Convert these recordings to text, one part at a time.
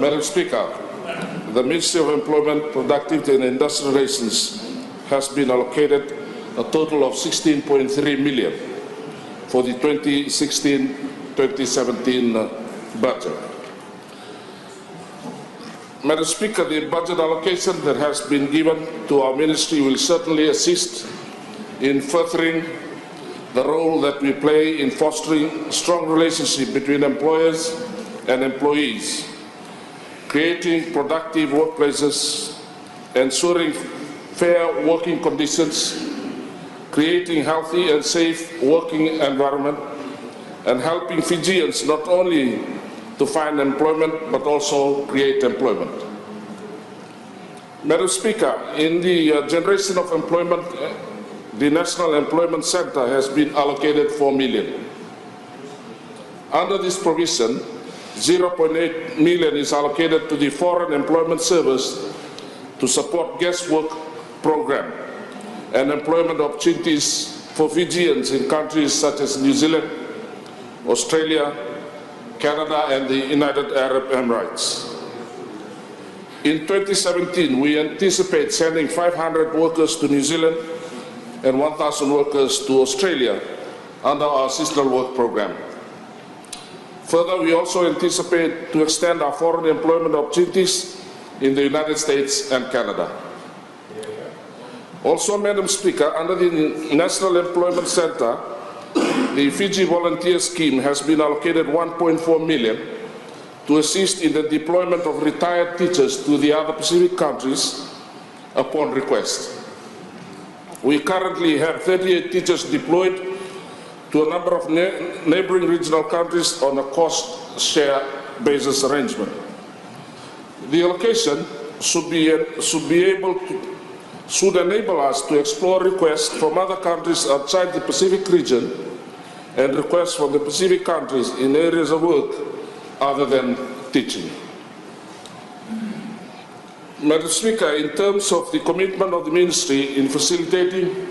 Madam Speaker, the Ministry of Employment, Productivity and Industrial Relations has been allocated a total of 16.3 million for the 2016-2017 budget. Madam Speaker, the budget allocation that has been given to our ministry will certainly assist in furthering the role that we play in fostering a strong relationship between employers and employees, creating productive workplaces, ensuring fair working conditions, creating healthy and safe working environment, and helping Fijians not only to find employment but also create employment. Madam Speaker, in the generation of employment, the National Employment Center has been allocated 4 million. Under this provision, 0.8 million is allocated to the Foreign Employment Service to support guest work program and employment opportunities for Fijians in countries such as New Zealand, Australia, Canada and the United Arab Emirates. In 2017, we anticipate sending 500 workers to New Zealand and 1,000 workers to Australia under our seasonal work program. Further, we also anticipate to extend our foreign employment opportunities in the United States and Canada. Also, Madam Speaker, under the National Employment Center, the Fiji Volunteer Scheme has been allocated 1.4 million to assist in the deployment of retired teachers to the other Pacific countries upon request. We currently have 38 teachers deployed to a number of neighboring regional countries on a cost-share basis arrangement. The allocation should enable us to explore requests from other countries outside the Pacific region and requests from the Pacific countries in areas of work other than teaching. Madam Speaker, in terms of the commitment of the Ministry in facilitating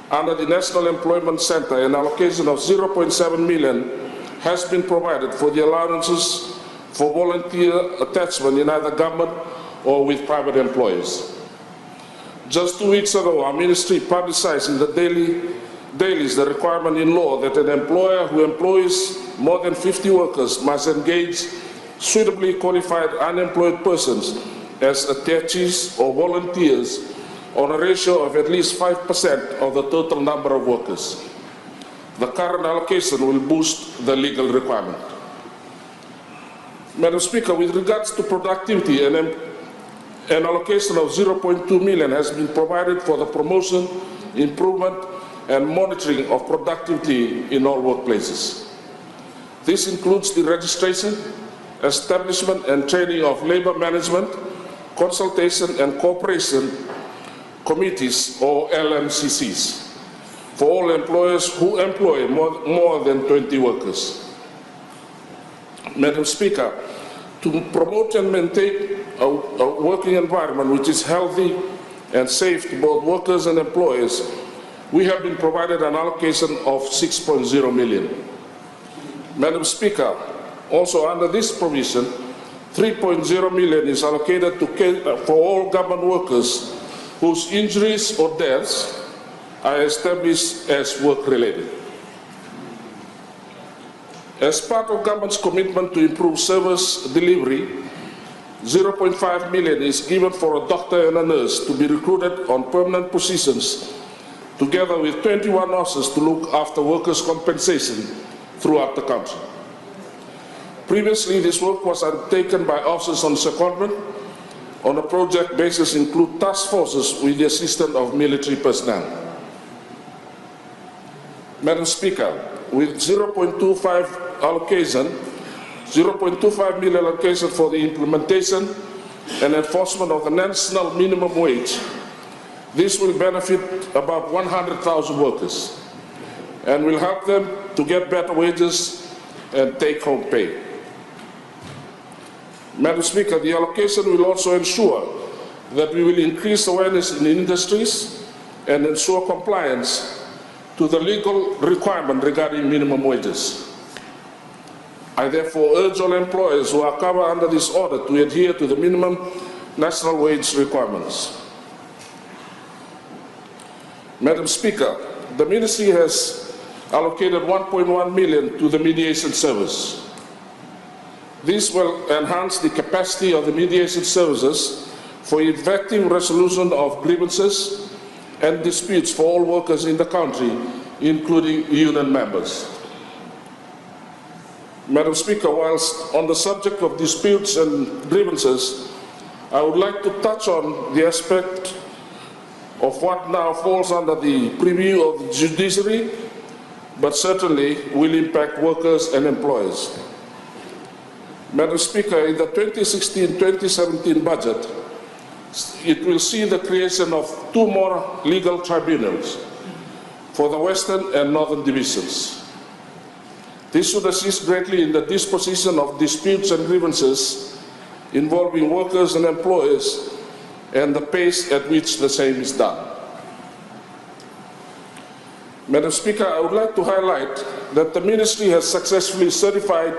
under the National Employment Center, an allocation of 0.7 million has been provided for the allowances for volunteer attachment in either government or with private employers. Just 2 weeks ago, our Ministry publicized in the dailies the requirement in law that an employer who employs more than 50 workers must engage suitably qualified unemployed persons as attachees or volunteers on a ratio of at least 5% of the total number of workers. The current allocation will boost the legal requirement. Madam Speaker, with regards to productivity, an allocation of 0.2 million has been provided for the promotion, improvement, and monitoring of productivity in all workplaces. This includes the registration, establishment, and training of labor management, consultation, and cooperation committees, or LMCCs, for all employers who employ more than 20 workers. Madam Speaker, to promote and maintain a working environment which is healthy and safe to both workers and employers, we have been provided an allocation of 6.0 million. Madam Speaker, also under this provision, 3.0 million is allocated for all government workers whose injuries or deaths are established as work-related. As part of government's commitment to improve service delivery, 0.5 million is given for a doctor and a nurse to be recruited on permanent positions, together with 21 nurses to look after workers' compensation throughout the country. Previously, this work was undertaken by officers on secondment on a project basis, include task forces with the assistance of military personnel. Madam Speaker, with 0.25 million allocation for the implementation and enforcement of the national minimum wage, this will benefit about 100,000 workers and will help them to get better wages and take-home pay. Madam Speaker, the allocation will also ensure that we will increase awareness in industries and ensure compliance to the legal requirement regarding minimum wages. I therefore urge all employers who are covered under this order to adhere to the minimum national wage requirements. Madam Speaker, the Ministry has allocated 1.1 million to the mediation service. This will enhance the capacity of the mediation services for effective resolution of grievances and disputes for all workers in the country, including union members. Madam Speaker, whilst on the subject of disputes and grievances, I would like to touch on the aspect of what now falls under the purview of the judiciary, but certainly will impact workers and employers. Madam Speaker, in the 2016-2017 budget, it will see the creation of 2 more legal tribunals for the Western and Northern Divisions. This should assist greatly in the disposition of disputes and grievances involving workers and employers and the pace at which the same is done. Madam Speaker, I would like to highlight that the Ministry has successfully certified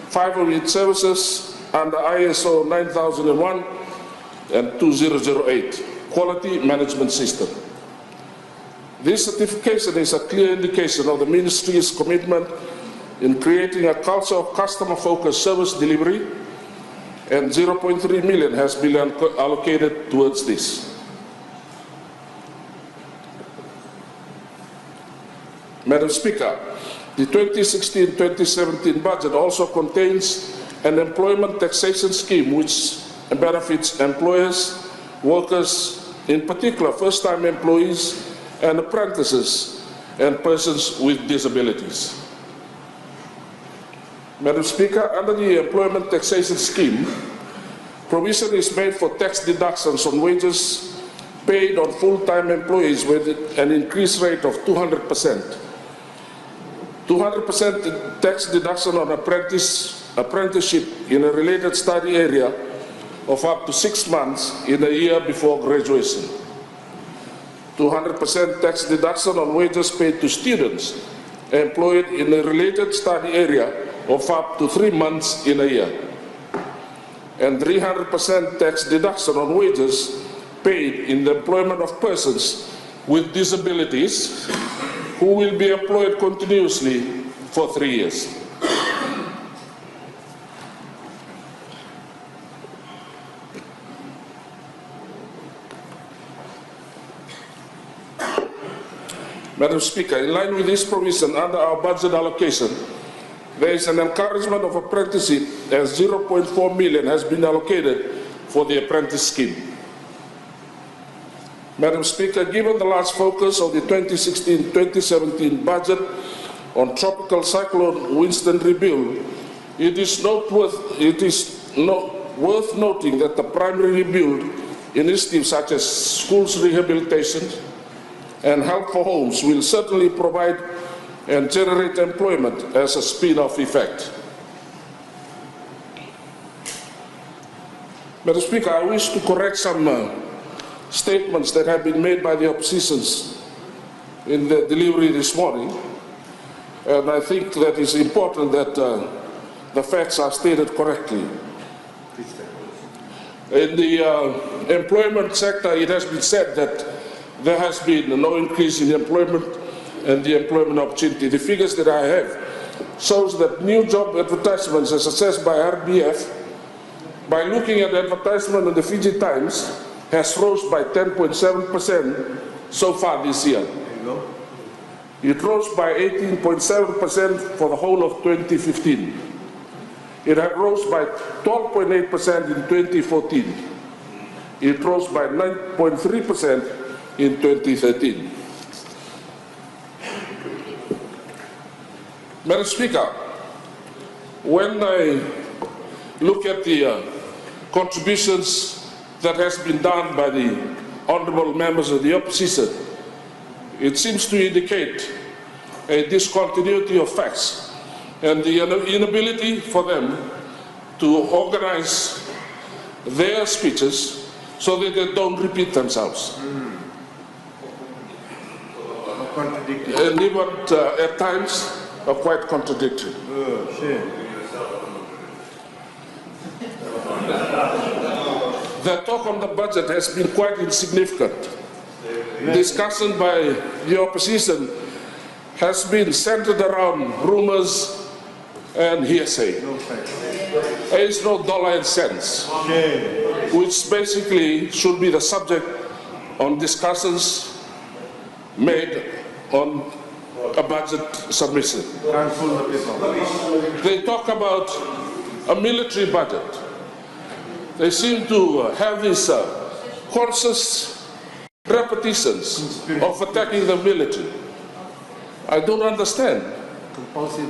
5 of its services under ISO 9001 and 2008 Quality Management System. This certification is a clear indication of the Ministry's commitment in creating a culture of customer-focused service delivery, and 0.3 million has been allocated towards this. Madam Speaker, the 2016-2017 budget also contains an employment taxation scheme which benefits employers, workers, in particular first-time employees and apprentices and persons with disabilities. Madam Speaker, under the employment taxation scheme, provision is made for tax deductions on wages paid on full-time employees with an increased rate of 200%. 200% tax deduction on apprenticeship in a related study area of up to 6 months in a year before graduation. 200% tax deduction on wages paid to students employed in a related study area of up to 3 months in a year. And 300% tax deduction on wages paid in the employment of persons with disabilities who will be employed continuously for 3 years. Madam Speaker, in line with this provision under our budget allocation, there is an encouragement of apprenticeship as 0.4 million has been allocated for the apprentice scheme. Madam Speaker, given the large focus of the 2016-2017 budget on Tropical Cyclone Winston rebuild, it is worth noting that the primary rebuild initiatives such as schools rehabilitation and help for homes will certainly provide and generate employment as a spin-off effect. Madam Speaker, I wish to correct some statements that have been made by the oppositions in the delivery this morning, and I think that it's important that the facts are stated correctly. In the employment sector, it has been said that there has been no increase in employment and the employment opportunity. The figures that I have shows that new job advertisements as assessed by RBF, by looking at advertisement in the Fiji Times, has rose by 10.7% so far this year. It rose by 18.7% for the whole of 2015. It had rose by 12.8% in 2014. It rose by 9.3% in 2013. Madam Speaker, when I look at the contributions that has been done by the honourable members of the opposition, it seems to indicate a discontinuity of facts and the inability for them to organize their speeches so that they don't repeat themselves. And even at times are quite contradictory. the talk on the budget has been quite insignificant. Discussion by the opposition has been centered around rumors and hearsay. There is no dollar and cents, which basically should be the subject on discussions made on a budget submission. They talk about a military budget. They seem to have these conscious repetitions of attacking the military. I don't understand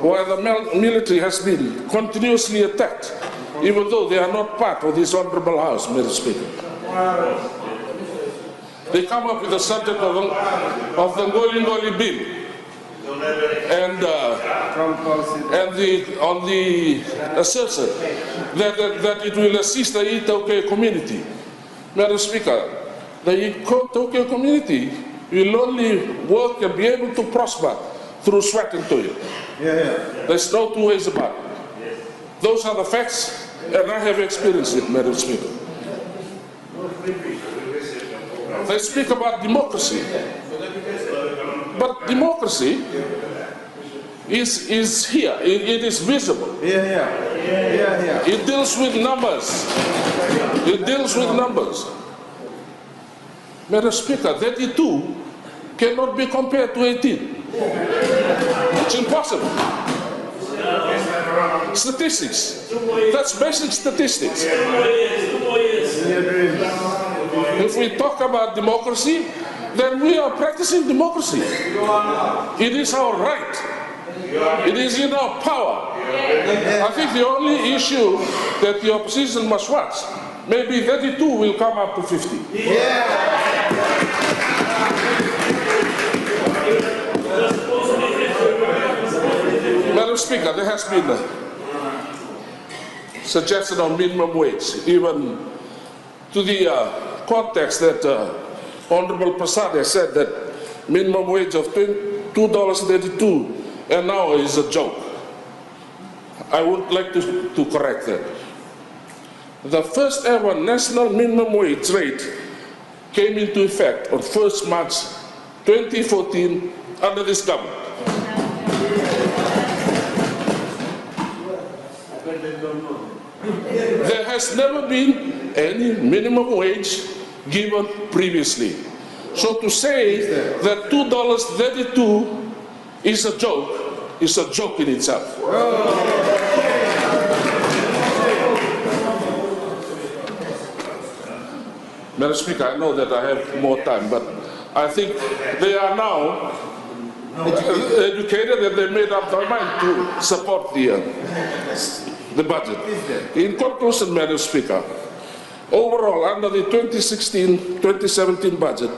why the military has been continuously attacked, even though they are not part of this honorable House, Mr. Speaker. They come up with the subject of the Ngoli bill and on the assertion that it will assist the Itoke community. Madam Speaker, the Itoke community will only work and be able to prosper through sweat and toil. There's no two ways about it. Those are the facts, and I have experienced it, Madam Speaker. They speak about democracy, but democracy is here. It is visible. It deals with numbers. It deals with numbers. Madam Speaker, 32 cannot be compared to 18. It's impossible. Statistics. That's basic statistics. If we talk about democracy, then we are practicing democracy. It is our right. It is in our power. I think the only issue that the opposition must watch, maybe 32 will come up to 50. Madam Speaker, there has been a suggestion on minimum wage, even to the context that Honorable Prasad has said that minimum wage of $2.32 an hour is a joke. I would like to correct that. The first ever national minimum wage rate came into effect on 1st March 2014 under this government. There has never been any minimum wage given previously. So to say that $2.32 is a joke in itself. Madam Speaker, I know that I have more time, but I think they are now educated and they made up their mind to support the budget. In conclusion, Madam Speaker, overall, under the 2016-2017 budget,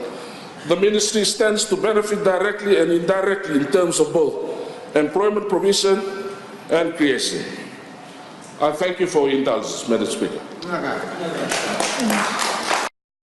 the ministry stands to benefit directly and indirectly in terms of both employment provision and creation. I thank you for your indulgence, Madam Speaker.